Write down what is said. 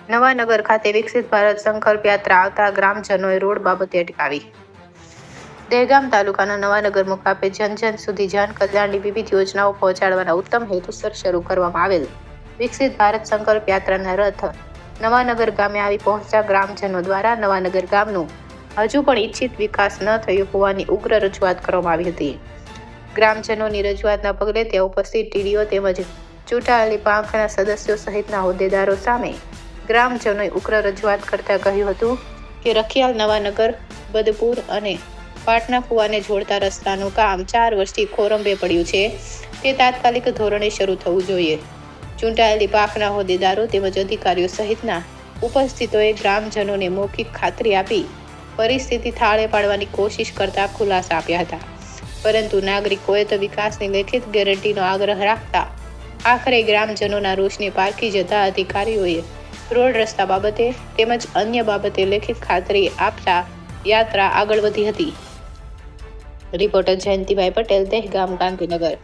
નવાનગર ખાતે વિકસિત ભારત સંકલ્પ યાત્રા આવતા ગ્રામજનોએ રોડ બાબતે અટકાવી. દહેગામ તાલુકાના નવાનગર મુકામે જન સુધી જન કલ્યાણની વિવિધ યોજનાઓ પહોંચાડવાના ઉત્તમ હેતુસર શરૂ કરવામાં આવેલ વિકસિત ભારત સંકલ્પ યાત્રાના રથ નવાનગર ગામે આવી પહોંચતા ગ્રામજનો દ્વારા નવાનગર ગામનું હજુ પણ ઈચ્છિત વિકાસ ન થયો હોવાની ઉગ્ર રજૂઆત કરવામાં આવી હતી. ગ્રામજનોની રજૂઆતના પગલે ત્યાં ઉપસ્થિત ટીડીઓ તેમજ ચૂંટાયેલી પાંખના સદસ્યો સહિતના હોદ્દેદારો સામે ગ્રામજનોએ ઉગ્ર રજૂઆત કરતા કહ્યું હતું કે રખિયાલ નવાનગર બદપુર અને પાટના કુવાને જોડતા રસ્તાનું કામ 4 વર્ષથી ખોરંભે પડ્યું છે, તે તાત્કાલિક ધોરણે શરૂ થવું જોઈએ. ચૂંટાયેલી પાંખના હોદ્દેદારો તેમજ અધિકારીઓ સહિતના ઉપસ્થિતોએ ગ્રામજનોને મૌખિક ખાતરી આપી પરિસ્થિતિ થાળે પાડવાની કોશિશ કરતા ખુલાસા આપ્યા હતા, પરંતુ નાગરિકોએ તો વિકાસની લેખિત ગેરંટીનો આગ્રહ રાખતા આખરે ગ્રામજનોના રોષને પારખી જતા અધિકારીઓએ રોડ રસ્તા બાબતે તેમજ અન્ય બાબતે લેખિત ખાતરી આપતા યાત્રા આગળ વધી હતી. રિપોર્ટર જયંતિભાઈ પટેલ, દહેગામ, ગાંધીનગર.